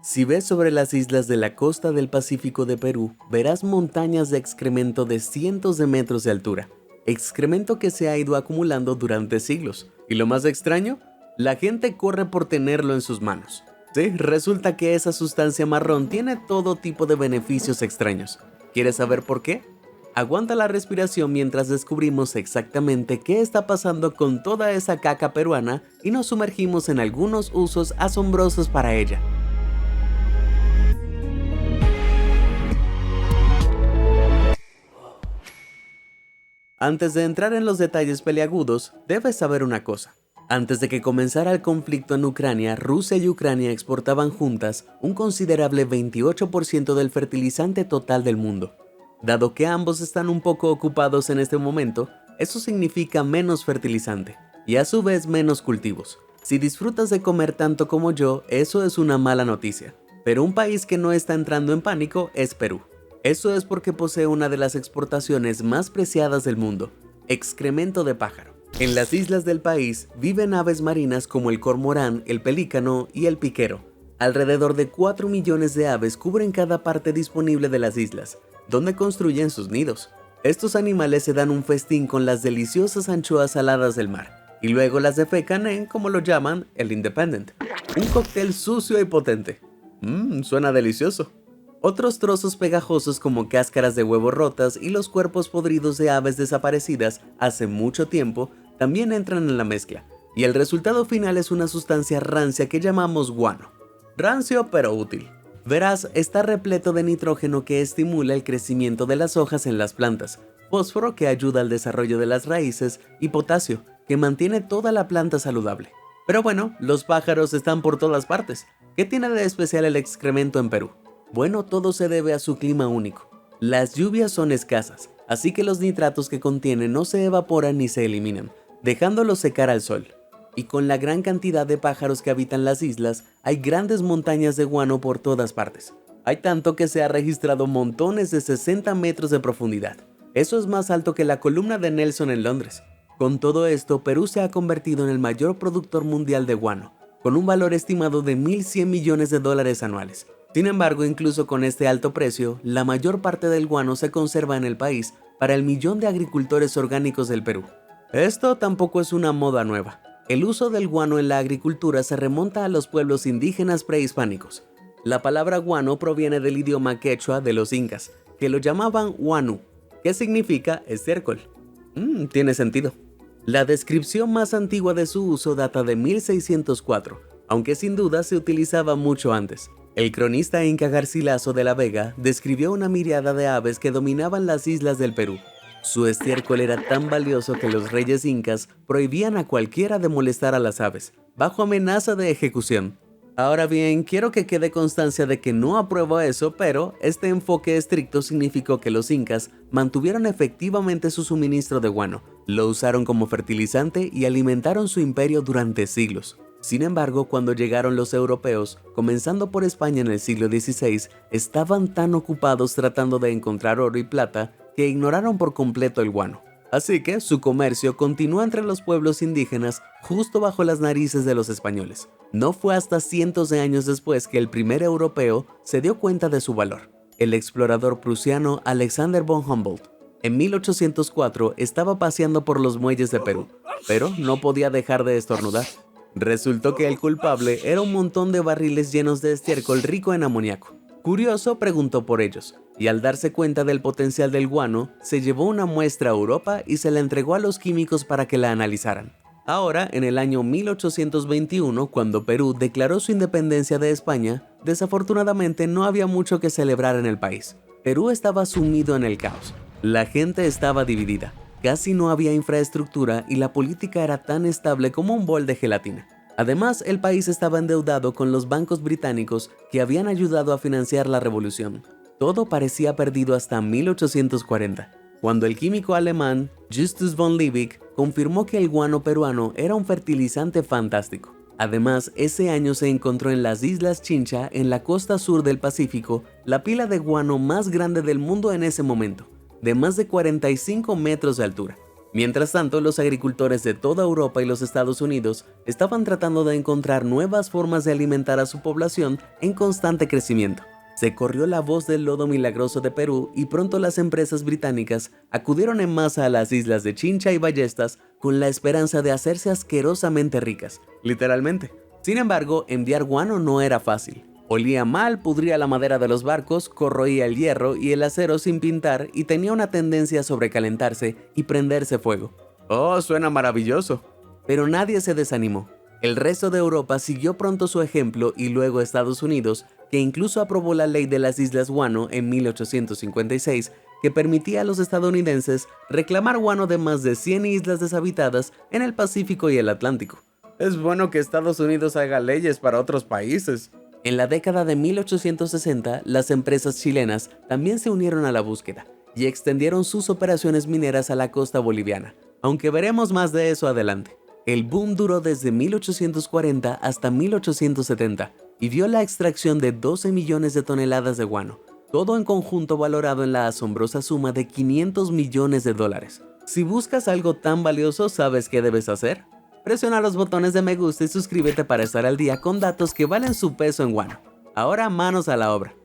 Si ves sobre las islas de la costa del Pacífico de Perú, verás montañas de excremento de cientos de metros de altura, excremento que se ha ido acumulando durante siglos. Y lo más extraño, la gente corre por tenerlo en sus manos. Sí, resulta que esa sustancia marrón tiene todo tipo de beneficios extraños. ¿Quieres saber por qué? Aguanta la respiración mientras descubrimos exactamente qué está pasando con toda esa caca peruana y nos sumergimos en algunos usos asombrosos para ella. Antes de entrar en los detalles peliagudos, debes saber una cosa. Antes de que comenzara el conflicto en Ucrania, Rusia y Ucrania exportaban juntas un considerable 28% del fertilizante total del mundo. Dado que ambos están un poco ocupados en este momento, eso significa menos fertilizante y a su vez menos cultivos. Si disfrutas de comer tanto como yo, eso es una mala noticia. Pero un país que no está entrando en pánico es Perú. Eso es porque posee una de las exportaciones más preciadas del mundo, excremento de pájaro. En las islas del país viven aves marinas como el cormorán, el pelícano y el piquero. Alrededor de 4 millones de aves cubren cada parte disponible de las islas, donde construyen sus nidos. Estos animales se dan un festín con las deliciosas anchoas saladas del mar, y luego las defecan en, como lo llaman, el Independent. Un cóctel sucio y potente. Suena delicioso. Otros trozos pegajosos como cáscaras de huevo rotas y los cuerpos podridos de aves desaparecidas hace mucho tiempo también entran en la mezcla, y el resultado final es una sustancia rancia que llamamos guano. Rancio pero útil. Verás, está repleto de nitrógeno que estimula el crecimiento de las hojas en las plantas, fósforo que ayuda al desarrollo de las raíces y potasio que mantiene toda la planta saludable. Pero bueno, los pájaros están por todas partes. ¿Qué tiene de especial el excremento en Perú? Bueno, todo se debe a su clima único. Las lluvias son escasas, así que los nitratos que contiene no se evaporan ni se eliminan, dejándolos secar al sol. Y con la gran cantidad de pájaros que habitan las islas, hay grandes montañas de guano por todas partes. Hay tanto que se ha registrado montones de 60 metros de profundidad. Eso es más alto que la columna de Nelson en Londres. Con todo esto, Perú se ha convertido en el mayor productor mundial de guano, con un valor estimado de 1.100 millones de dólares anuales. Sin embargo, incluso con este alto precio, la mayor parte del guano se conserva en el país para el millón de agricultores orgánicos del Perú. Esto tampoco es una moda nueva. El uso del guano en la agricultura se remonta a los pueblos indígenas prehispánicos. La palabra guano proviene del idioma quechua de los incas, que lo llamaban huanu, que significa estiércol. Tiene sentido. La descripción más antigua de su uso data de 1604, aunque sin duda se utilizaba mucho antes. El cronista inca Garcilaso de la Vega describió una miríada de aves que dominaban las islas del Perú. Su estiércol era tan valioso que los reyes incas prohibían a cualquiera de molestar a las aves, bajo amenaza de ejecución. Ahora bien, quiero que quede constancia de que no apruebo eso, pero este enfoque estricto significó que los incas mantuvieron efectivamente su suministro de guano, lo usaron como fertilizante y alimentaron su imperio durante siglos. Sin embargo, cuando llegaron los europeos, comenzando por España en el siglo XVI, estaban tan ocupados tratando de encontrar oro y plata que ignoraron por completo el guano. Así que su comercio continuó entre los pueblos indígenas justo bajo las narices de los españoles. No fue hasta cientos de años después que el primer europeo se dio cuenta de su valor, el explorador prusiano Alexander von Humboldt. En 1804 estaba paseando por los muelles de Perú, pero no podía dejar de estornudar. Resultó que el culpable era un montón de barriles llenos de estiércol rico en amoníaco. Curioso, preguntó por ellos, y al darse cuenta del potencial del guano, se llevó una muestra a Europa y se la entregó a los químicos para que la analizaran. Ahora, en el año 1821, cuando Perú declaró su independencia de España, desafortunadamente no había mucho que celebrar en el país. Perú estaba sumido en el caos. La gente estaba dividida. Casi no había infraestructura y la política era tan estable como un bol de gelatina. Además, el país estaba endeudado con los bancos británicos que habían ayudado a financiar la revolución. Todo parecía perdido hasta 1840, cuando el químico alemán Justus von Liebig confirmó que el guano peruano era un fertilizante fantástico. Además, ese año se encontró en las Islas Chincha, en la costa sur del Pacífico, la pila de guano más grande del mundo en ese momento, de más de 45 metros de altura. Mientras tanto, los agricultores de toda Europa y los Estados Unidos estaban tratando de encontrar nuevas formas de alimentar a su población en constante crecimiento. Se corrió la voz del lodo milagroso de Perú y pronto las empresas británicas acudieron en masa a las islas de Chincha y Ballestas con la esperanza de hacerse asquerosamente ricas, literalmente. Sin embargo, enviar guano no era fácil. Olía mal, pudría la madera de los barcos, corroía el hierro y el acero sin pintar y tenía una tendencia a sobrecalentarse y prenderse fuego. ¡Oh, suena maravilloso! Pero nadie se desanimó. El resto de Europa siguió pronto su ejemplo y luego Estados Unidos, que incluso aprobó la ley de las Islas Guano en 1856, que permitía a los estadounidenses reclamar guano de más de 100 islas deshabitadas en el Pacífico y el Atlántico. Es bueno que Estados Unidos haga leyes para otros países. En la década de 1860, las empresas chilenas también se unieron a la búsqueda y extendieron sus operaciones mineras a la costa boliviana, aunque veremos más de eso adelante. El boom duró desde 1840 hasta 1870 y vio la extracción de 12 millones de toneladas de guano, todo en conjunto valorado en la asombrosa suma de 500 millones de dólares. Si buscas algo tan valioso, ¿sabes qué debes hacer? Presiona los botones de me gusta y suscríbete para estar al día con datos que valen su peso en guano. Ahora manos a la obra.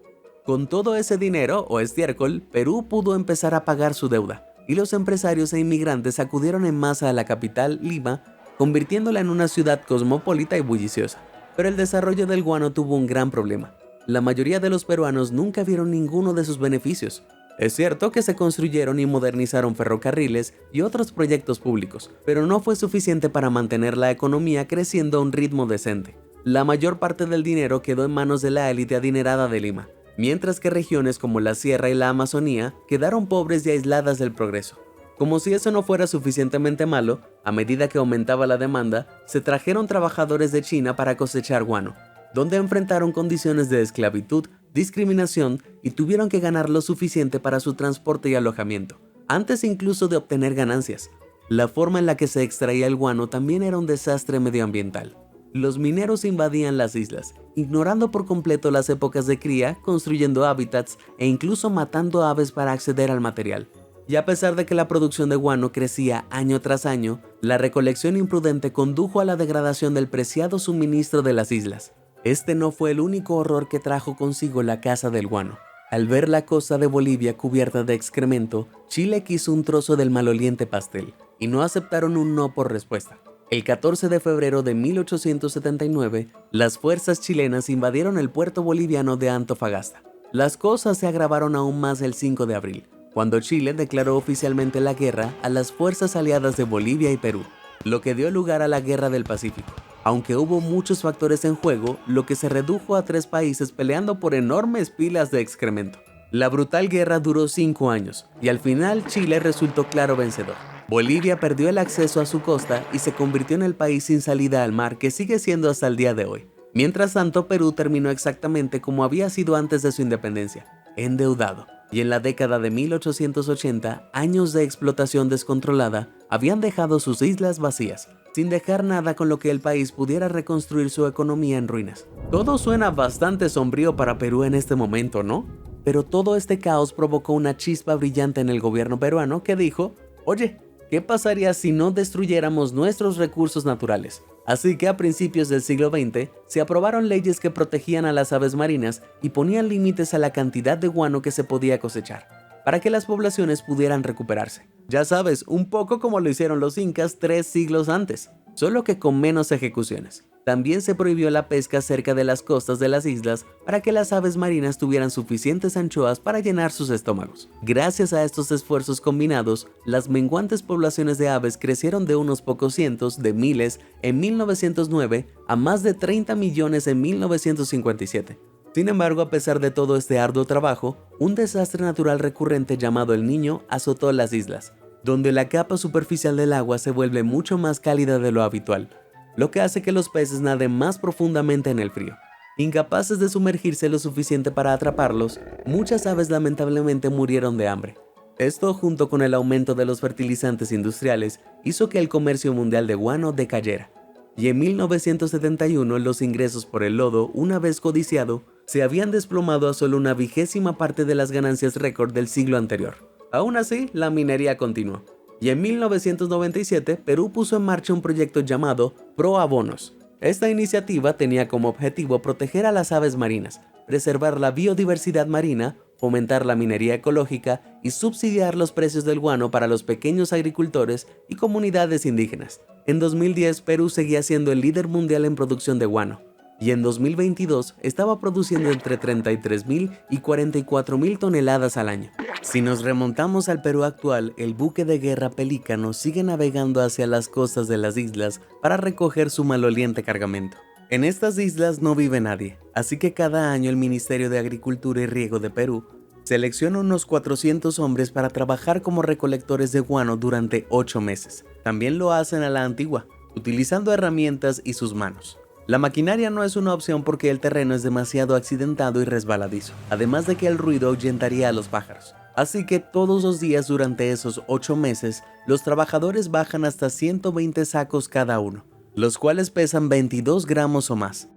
Con todo ese dinero o estiércol, Perú pudo empezar a pagar su deuda y los empresarios e inmigrantes acudieron en masa a la capital, Lima, convirtiéndola en una ciudad cosmopolita y bulliciosa. Pero el desarrollo del guano tuvo un gran problema. La mayoría de los peruanos nunca vieron ninguno de sus beneficios. Es cierto que se construyeron y modernizaron ferrocarriles y otros proyectos públicos, pero no fue suficiente para mantener la economía creciendo a un ritmo decente. La mayor parte del dinero quedó en manos de la élite adinerada de Lima, mientras que regiones como la Sierra y la Amazonía quedaron pobres y aisladas del progreso. Como si eso no fuera suficientemente malo, a medida que aumentaba la demanda, se trajeron trabajadores de China para cosechar guano, donde enfrentaron condiciones de esclavitud, discriminación y tuvieron que ganar lo suficiente para su transporte y alojamiento, antes incluso de obtener ganancias. La forma en la que se extraía el guano también era un desastre medioambiental. Los mineros invadían las islas, ignorando por completo las épocas de cría, construyendo hábitats e incluso matando aves para acceder al material. Y a pesar de que la producción de guano crecía año tras año, la recolección imprudente condujo a la degradación del preciado suministro de las islas. Este no fue el único horror que trajo consigo la caza del guano. Al ver la costa de Bolivia cubierta de excremento, Chile quiso un trozo del maloliente pastel, y no aceptaron un no por respuesta. El 14 de febrero de 1879, las fuerzas chilenas invadieron el puerto boliviano de Antofagasta. Las cosas se agravaron aún más el 5 de abril, cuando Chile declaró oficialmente la guerra a las fuerzas aliadas de Bolivia y Perú, lo que dio lugar a la Guerra del Pacífico. Aunque hubo muchos factores en juego, lo que se redujo a 3 países peleando por enormes pilas de excremento. La brutal guerra duró 5 años, y al final Chile resultó claro vencedor. Bolivia perdió el acceso a su costa y se convirtió en el país sin salida al mar que sigue siendo hasta el día de hoy. Mientras tanto, Perú terminó exactamente como había sido antes de su independencia, endeudado. Y en la década de 1880, años de explotación descontrolada habían dejado sus islas vacías, sin dejar nada con lo que el país pudiera reconstruir su economía en ruinas. Todo suena bastante sombrío para Perú en este momento, ¿no? Pero todo este caos provocó una chispa brillante en el gobierno peruano que dijo, oye, ¿qué pasaría si no destruyéramos nuestros recursos naturales? Así que a principios del siglo XX se aprobaron leyes que protegían a las aves marinas y ponían límites a la cantidad de guano que se podía cosechar, para que las poblaciones pudieran recuperarse. Ya sabes, un poco como lo hicieron los incas 3 siglos antes, solo que con menos ejecuciones. También se prohibió la pesca cerca de las costas de las islas para que las aves marinas tuvieran suficientes anchoas para llenar sus estómagos. Gracias a estos esfuerzos combinados, las menguantes poblaciones de aves crecieron de unos pocos cientos de miles en 1909 a más de 30 millones en 1957. Sin embargo, a pesar de todo este arduo trabajo, un desastre natural recurrente llamado el Niño azotó las islas, donde la capa superficial del agua se vuelve mucho más cálida de lo habitual, lo que hace que los peces naden más profundamente en el frío. Incapaces de sumergirse lo suficiente para atraparlos, muchas aves lamentablemente murieron de hambre. Esto, junto con el aumento de los fertilizantes industriales, hizo que el comercio mundial de guano decayera. Y en 1971 los ingresos por el lodo, una vez codiciado, se habían desplomado a solo una 20ª parte de las ganancias récord del siglo anterior. Aún así, la minería continuó. Y en 1997, Perú puso en marcha un proyecto llamado ProAbonos. Esta iniciativa tenía como objetivo proteger a las aves marinas, preservar la biodiversidad marina, fomentar la minería ecológica y subsidiar los precios del guano para los pequeños agricultores y comunidades indígenas. En 2010, Perú seguía siendo el líder mundial en producción de guano, y en 2022 estaba produciendo entre 33.000 y 44.000 toneladas al año. Si nos remontamos al Perú actual, el buque de guerra Pelícano sigue navegando hacia las costas de las islas para recoger su maloliente cargamento. En estas islas no vive nadie, así que cada año el Ministerio de Agricultura y Riego de Perú selecciona unos 400 hombres para trabajar como recolectores de guano durante 8 meses. También lo hacen a la antigua, utilizando herramientas y sus manos. La maquinaria no es una opción porque el terreno es demasiado accidentado y resbaladizo, además de que el ruido ahuyentaría a los pájaros. Así que todos los días durante esos 8 meses, los trabajadores bajan hasta 120 sacos cada uno, los cuales pesan 22 gramos o más.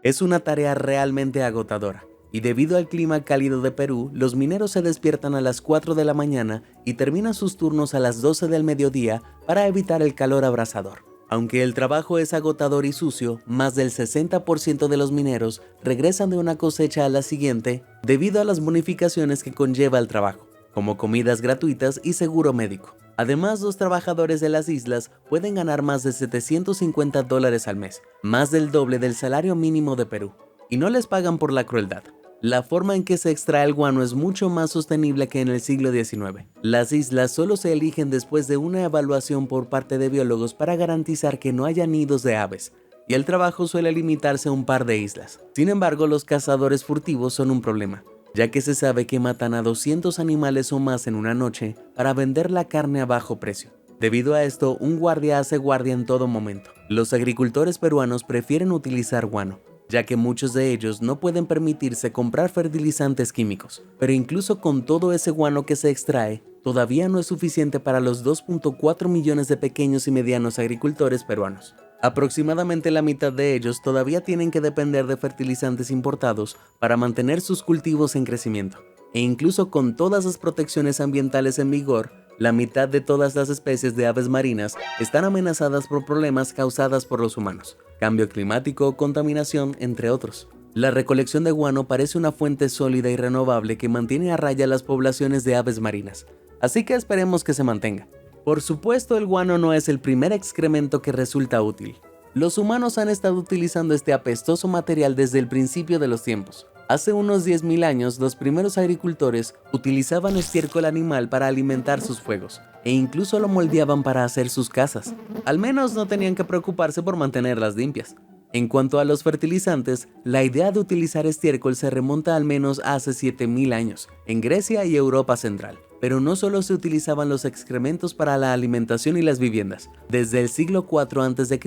Es una tarea realmente agotadora, y debido al clima cálido de Perú, los mineros se despiertan a las 4 de la mañana y terminan sus turnos a las 12 del mediodía para evitar el calor abrasador. Aunque el trabajo es agotador y sucio, más del 60% de los mineros regresan de una cosecha a la siguiente debido a las bonificaciones que conlleva el trabajo, como comidas gratuitas y seguro médico. Además, los trabajadores de las islas pueden ganar más de $750 al mes, más del doble del salario mínimo de Perú, y no les pagan por la crueldad. La forma en que se extrae el guano es mucho más sostenible que en el siglo XIX. Las islas solo se eligen después de una evaluación por parte de biólogos para garantizar que no haya nidos de aves, y el trabajo suele limitarse a un par de islas. Sin embargo, los cazadores furtivos son un problema, ya que se sabe que matan a 200 animales o más en una noche para vender la carne a bajo precio. Debido a esto, un guardia hace guardia en todo momento. Los agricultores peruanos prefieren utilizar guano, ya que muchos de ellos no pueden permitirse comprar fertilizantes químicos. Pero incluso con todo ese guano que se extrae, todavía no es suficiente para los 2.4 millones de pequeños y medianos agricultores peruanos. Aproximadamente la mitad de ellos todavía tienen que depender de fertilizantes importados para mantener sus cultivos en crecimiento. E incluso con todas las protecciones ambientales en vigor, la mitad de todas las especies de aves marinas están amenazadas por problemas causados por los humanos, cambio climático, contaminación, entre otros. La recolección de guano parece una fuente sólida y renovable que mantiene a raya las poblaciones de aves marinas, así que esperemos que se mantenga. Por supuesto, el guano no es el primer excremento que resulta útil. Los humanos han estado utilizando este apestoso material desde el principio de los tiempos. Hace unos 10.000 años, los primeros agricultores utilizaban estiércol animal para alimentar sus fuegos, e incluso lo moldeaban para hacer sus casas. Al menos no tenían que preocuparse por mantenerlas limpias. En cuanto a los fertilizantes, la idea de utilizar estiércol se remonta al menos hace 7.000 años, en Grecia y Europa Central. Pero no solo se utilizaban los excrementos para la alimentación y las viviendas. Desde el siglo IV a.C.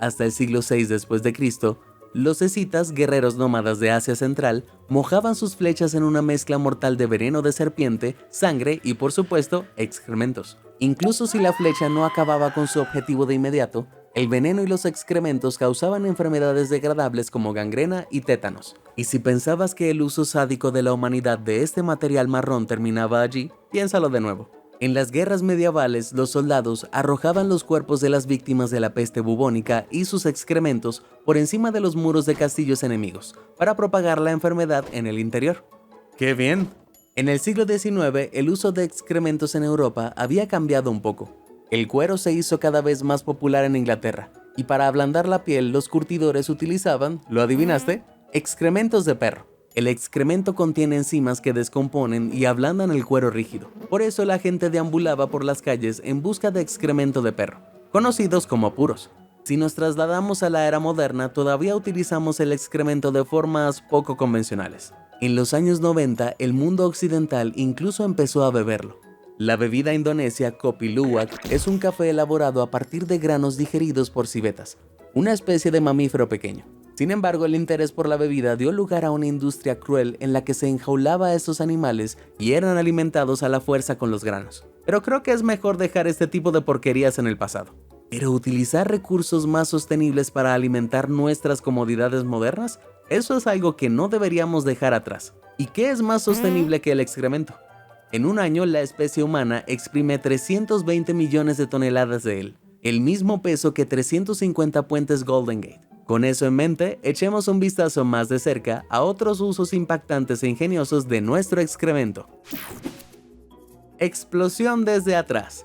hasta el siglo VI después de Cristo, los escitas, guerreros nómadas de Asia Central, mojaban sus flechas en una mezcla mortal de veneno de serpiente, sangre y, por supuesto, excrementos. Incluso si la flecha no acababa con su objetivo de inmediato, el veneno y los excrementos causaban enfermedades degradables como gangrena y tétanos. Y si pensabas que el uso sádico de la humanidad de este material marrón terminaba allí, piénsalo de nuevo. En las guerras medievales, los soldados arrojaban los cuerpos de las víctimas de la peste bubónica y sus excrementos por encima de los muros de castillos enemigos, para propagar la enfermedad en el interior. ¡Qué bien! En el siglo XIX, el uso de excrementos en Europa había cambiado un poco. El cuero se hizo cada vez más popular en Inglaterra, y para ablandar la piel, los curtidores utilizaban, ¿lo adivinaste?, excrementos de perro. El excremento contiene enzimas que descomponen y ablandan el cuero rígido. Por eso la gente deambulaba por las calles en busca de excremento de perro, conocidos como puros. Si nos trasladamos a la era moderna, todavía utilizamos el excremento de formas poco convencionales. En los años 90, el mundo occidental incluso empezó a beberlo. La bebida indonesia Kopi Luwak es un café elaborado a partir de granos digeridos por civetas, una especie de mamífero pequeño. Sin embargo, el interés por la bebida dio lugar a una industria cruel en la que se enjaulaba a estos animales y eran alimentados a la fuerza con los granos. Pero creo que es mejor dejar este tipo de porquerías en el pasado. Pero utilizar recursos más sostenibles para alimentar nuestras comodidades modernas, eso es algo que no deberíamos dejar atrás. ¿Y qué es más sostenible que el excremento? En un año, la especie humana exprime 320 millones de toneladas de él, el mismo peso que 350 puentes Golden Gate. Con eso en mente, echemos un vistazo más de cerca a otros usos impactantes e ingeniosos de nuestro excremento. Explosión desde atrás.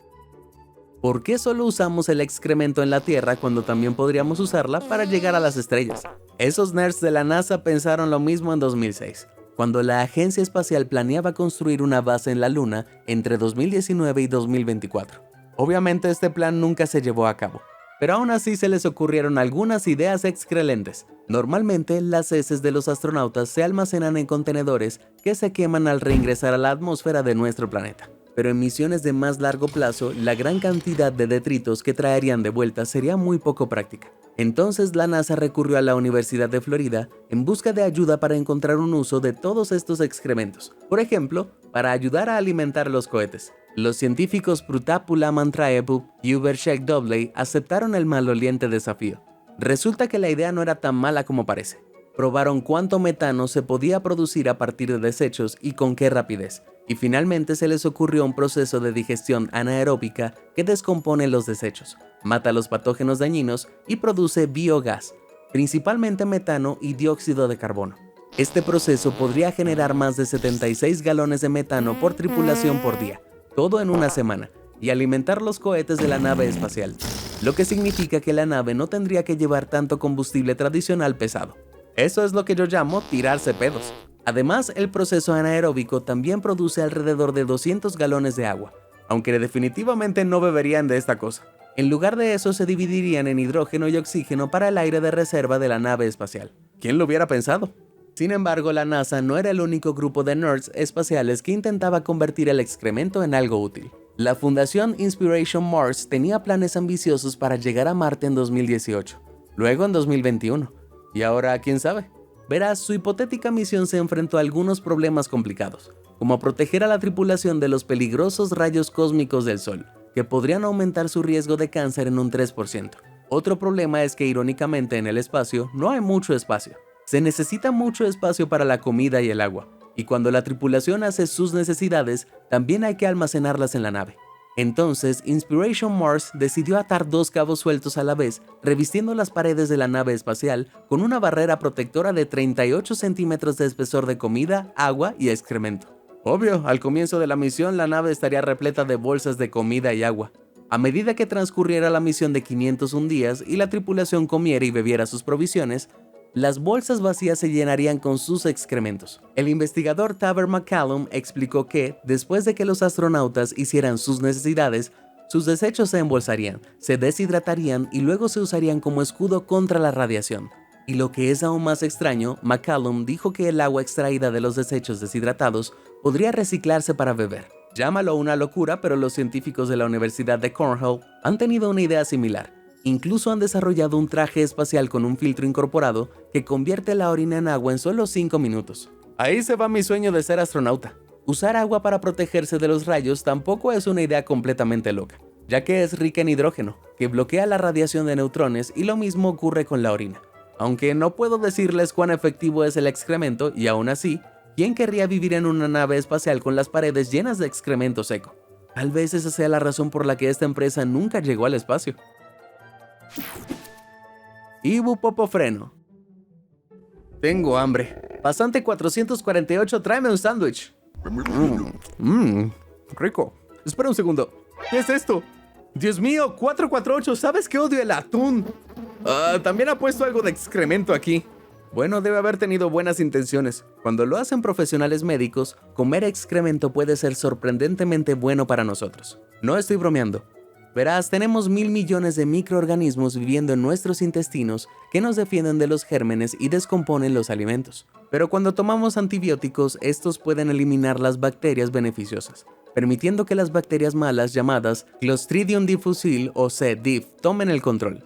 ¿Por qué solo usamos el excremento en la Tierra cuando también podríamos usarla para llegar a las estrellas? Esos nerds de la NASA pensaron lo mismo en 2006, cuando la Agencia Espacial planeaba construir una base en la Luna entre 2019 y 2024. Obviamente este plan nunca se llevó a cabo, pero aún así se les ocurrieron algunas ideas excelentes. Normalmente, las heces de los astronautas se almacenan en contenedores que se queman al reingresar a la atmósfera de nuestro planeta. Pero en misiones de más largo plazo, la gran cantidad de detritos que traerían de vuelta sería muy poco práctica. Entonces la NASA recurrió a la Universidad de Florida en busca de ayuda para encontrar un uso de todos estos excrementos. Por ejemplo, para ayudar a alimentar los cohetes. Los científicos Prutapula Mantraebu y Ubershek Dobley aceptaron el maloliente desafío. Resulta que la idea no era tan mala como parece. Probaron cuánto metano se podía producir a partir de desechos y con qué rapidez. Y finalmente se les ocurrió un proceso de digestión anaeróbica que descompone los desechos, mata los patógenos dañinos y produce biogás, principalmente metano y dióxido de carbono. Este proceso podría generar más de 76 galones de metano por tripulación por día, todo en una semana, y alimentar los cohetes de la nave espacial, lo que significa que la nave no tendría que llevar tanto combustible tradicional pesado. Eso es lo que yo llamo tirarse pedos. Además, el proceso anaeróbico también produce alrededor de 200 galones de agua, aunque definitivamente no beberían de esta cosa. En lugar de eso, se dividirían en hidrógeno y oxígeno para el aire de reserva de la nave espacial. ¿Quién lo hubiera pensado? Sin embargo, la NASA no era el único grupo de nerds espaciales que intentaba convertir el excremento en algo útil. La Fundación Inspiration Mars tenía planes ambiciosos para llegar a Marte en 2018, luego en 2021, y ahora quién sabe. Verás, su hipotética misión se enfrentó a algunos problemas complicados, como proteger a la tripulación de los peligrosos rayos cósmicos del Sol, que podrían aumentar su riesgo de cáncer en un 3%. Otro problema es que irónicamente en el espacio no hay mucho espacio. Se necesita mucho espacio para la comida y el agua, y cuando la tripulación hace sus necesidades, también hay que almacenarlas en la nave. Entonces, Inspiration Mars decidió atar dos cabos sueltos a la vez, revistiendo las paredes de la nave espacial con una barrera protectora de 38 centímetros de espesor de comida, agua y excremento. Obvio, al comienzo de la misión la nave estaría repleta de bolsas de comida y agua. A medida que transcurriera la misión de 501 días y la tripulación comiera y bebiera sus provisiones, las bolsas vacías se llenarían con sus excrementos. El investigador Taber McCallum explicó que, después de que los astronautas hicieran sus necesidades, sus desechos se embolsarían, se deshidratarían y luego se usarían como escudo contra la radiación. Y lo que es aún más extraño, McCallum dijo que el agua extraída de los desechos deshidratados podría reciclarse para beber. Llámalo una locura, pero los científicos de la Universidad de Cornell han tenido una idea similar. Incluso han desarrollado un traje espacial con un filtro incorporado que convierte la orina en agua en solo 5 minutos. Ahí se va mi sueño de ser astronauta. Usar agua para protegerse de los rayos tampoco es una idea completamente loca, ya que es rica en hidrógeno, que bloquea la radiación de neutrones y lo mismo ocurre con la orina. Aunque no puedo decirles cuán efectivo es el excremento y aún así, ¿quién querría vivir en una nave espacial con las paredes llenas de excremento seco? Tal vez esa sea la razón por la que esta empresa nunca llegó al espacio. Ibupopofreno. Tengo hambre. Pasante 448, tráeme un sándwich. Rico. Espera un segundo. ¿Qué es esto? Dios mío, 448, ¿sabes que odio el atún? También ha puesto algo de excremento aquí. Bueno, debe haber tenido buenas intenciones. Cuando lo hacen profesionales médicos, comer excremento puede ser sorprendentemente bueno para nosotros. No estoy bromeando. Verás, tenemos 1.000 millones de microorganismos viviendo en nuestros intestinos que nos defienden de los gérmenes y descomponen los alimentos. Pero cuando tomamos antibióticos, estos pueden eliminar las bacterias beneficiosas, permitiendo que las bacterias malas llamadas Clostridium difficile o C. diff tomen el control.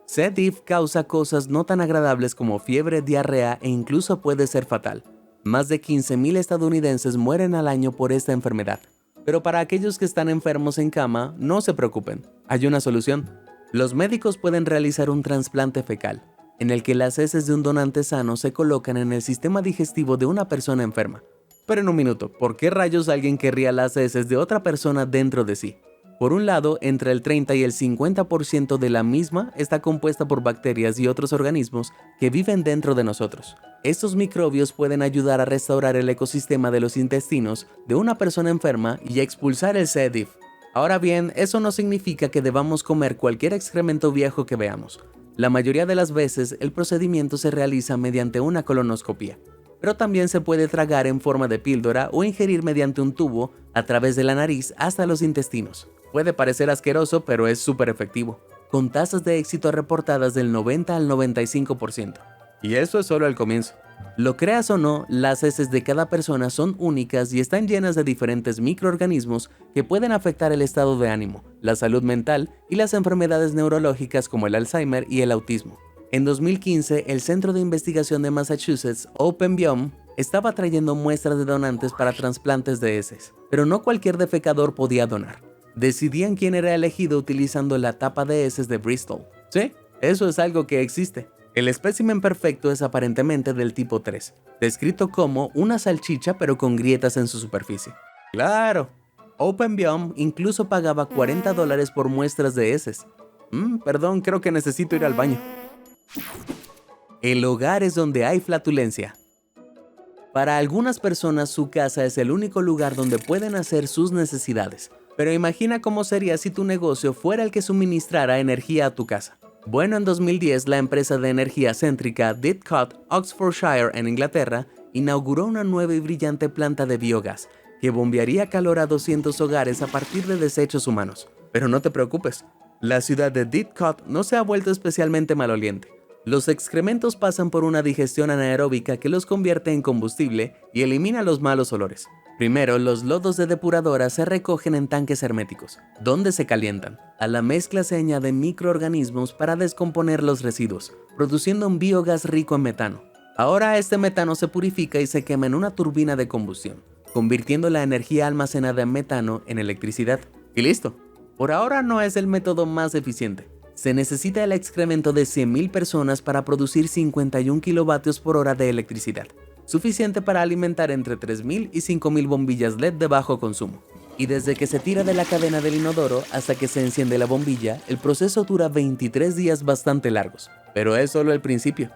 C. diff causa cosas no tan agradables como fiebre, diarrea e incluso puede ser fatal. Más de 15.000 estadounidenses mueren al año por esta enfermedad. Pero para aquellos que están enfermos en cama, no se preocupen, hay una solución. Los médicos pueden realizar un trasplante fecal, en el que las heces de un donante sano se colocan en el sistema digestivo de una persona enferma. Pero en un minuto, ¿por qué rayos alguien querría las heces de otra persona dentro de sí? Por un lado, entre el 30 y el 50% de la misma está compuesta por bacterias y otros organismos que viven dentro de nosotros. Estos microbios pueden ayudar a restaurar el ecosistema de los intestinos de una persona enferma y a expulsar el C. diff. Ahora bien, eso no significa que debamos comer cualquier excremento viejo que veamos. La mayoría de las veces, el procedimiento se realiza mediante una colonoscopia, pero también se puede tragar en forma de píldora o ingerir mediante un tubo a través de la nariz hasta los intestinos. Puede parecer asqueroso, pero es súper efectivo, con tasas de éxito reportadas del 90 al 95%. Y eso es solo el comienzo. Lo creas o no, las heces de cada persona son únicas y están llenas de diferentes microorganismos que pueden afectar el estado de ánimo, la salud mental y las enfermedades neurológicas como el Alzheimer y el autismo. En 2015, el Centro de Investigación de Massachusetts, OpenBiome, estaba trayendo muestras de donantes para trasplantes de heces, pero no cualquier defecador podía donar. Decidían quién era elegido utilizando la tapa de heces de Bristol. Sí, eso es algo que existe. El espécimen perfecto es aparentemente del tipo 3, descrito como una salchicha pero con grietas en su superficie. ¡Claro! OpenBiome incluso pagaba $40 por muestras de heces. Perdón, creo que necesito ir al baño. El hogar es donde hay flatulencia. Para algunas personas su casa es el único lugar donde pueden hacer sus necesidades. Pero imagina cómo sería si tu negocio fuera el que suministrara energía a tu casa. Bueno, en 2010 la empresa de energía céntrica Didcot, Oxfordshire en Inglaterra, inauguró una nueva y brillante planta de biogás que bombearía calor a 200 hogares a partir de desechos humanos. Pero no te preocupes, la ciudad de Didcot no se ha vuelto especialmente maloliente. Los excrementos pasan por una digestión anaeróbica que los convierte en combustible y elimina los malos olores. Primero, los lodos de depuradora se recogen en tanques herméticos, donde se calientan. A la mezcla se añaden microorganismos para descomponer los residuos, produciendo un biogás rico en metano. Ahora este metano se purifica y se quema en una turbina de combustión, convirtiendo la energía almacenada en metano en electricidad. Y listo. Por ahora no es el método más eficiente. Se necesita el excremento de 100.000 personas para producir 51 kilovatios por hora de electricidad, suficiente para alimentar entre 3.000 y 5.000 bombillas LED de bajo consumo. Y desde que se tira de la cadena del inodoro hasta que se enciende la bombilla, el proceso dura 23 días bastante largos. Pero es solo el principio.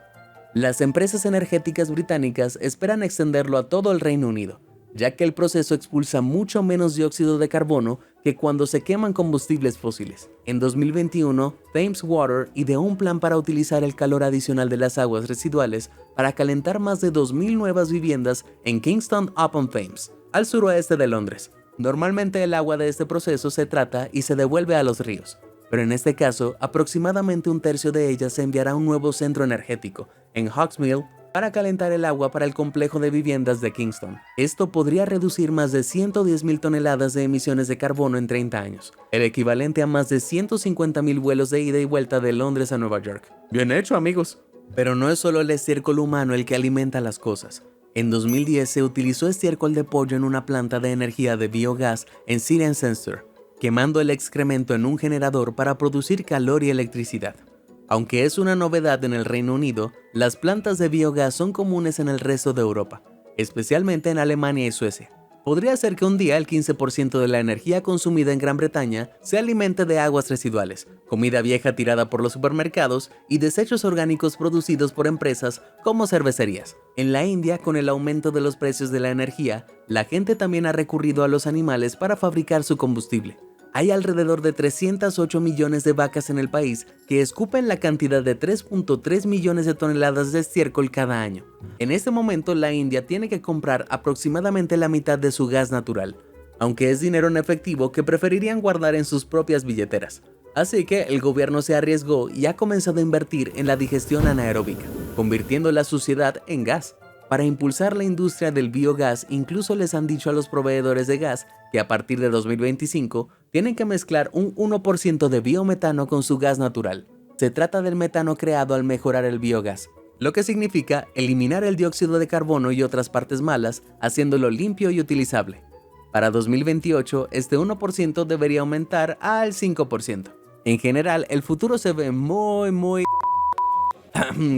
Las empresas energéticas británicas esperan extenderlo a todo el Reino Unido, ya que el proceso expulsa mucho menos dióxido de carbono que cuando se queman combustibles fósiles. En 2021, Thames Water ideó un plan para utilizar el calor adicional de las aguas residuales para calentar más de 2.000 nuevas viviendas en Kingston upon Thames, al suroeste de Londres. Normalmente el agua de este proceso se trata y se devuelve a los ríos, pero en este caso, aproximadamente un tercio de ella se enviará a un nuevo centro energético, en Hawksmill, para calentar el agua para el complejo de viviendas de Kingston. Esto podría reducir más de 110.000 toneladas de emisiones de carbono en 30 años, el equivalente a más de 150.000 vuelos de ida y vuelta de Londres a Nueva York. Bien hecho, amigos. Pero no es solo el estiércol humano el que alimenta las cosas. En 2010 se utilizó estiércol de pollo en una planta de energía de biogás en Cirencester, quemando el excremento en un generador para producir calor y electricidad. Aunque es una novedad en el Reino Unido, las plantas de biogás son comunes en el resto de Europa, especialmente en Alemania y Suecia. Podría ser que un día el 15% de la energía consumida en Gran Bretaña se alimente de aguas residuales, comida vieja tirada por los supermercados y desechos orgánicos producidos por empresas como cervecerías. En la India, con el aumento de los precios de la energía, la gente también ha recurrido a los animales para fabricar su combustible. Hay alrededor de 308 millones de vacas en el país que escupen la cantidad de 3.3 millones de toneladas de estiércol cada año. En este momento, la India tiene que comprar aproximadamente la mitad de su gas natural, aunque es dinero en efectivo que preferirían guardar en sus propias billeteras. Así que el gobierno se arriesgó y ha comenzado a invertir en la digestión anaeróbica, convirtiendo la suciedad en gas. Para impulsar la industria del biogás, incluso les han dicho a los proveedores de gas que a partir de 2025 tienen que mezclar un 1% de biometano con su gas natural. Se trata del metano creado al mejorar el biogás, lo que significa eliminar el dióxido de carbono y otras partes malas, haciéndolo limpio y utilizable. Para 2028, este 1% debería aumentar al 5%. En general, el futuro se ve muy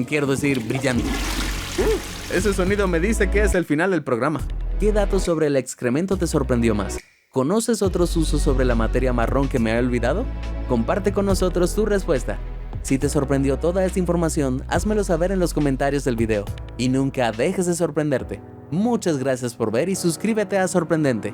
quiero decir, brillante. Ese sonido me dice que es el final del programa. ¿Qué dato sobre el excremento te sorprendió más? ¿Conoces otros usos sobre la materia marrón que me he olvidado? Comparte con nosotros tu respuesta. Si te sorprendió toda esta información, házmelo saber en los comentarios del video. Y nunca dejes de sorprenderte. Muchas gracias por ver y suscríbete a Sorprendente.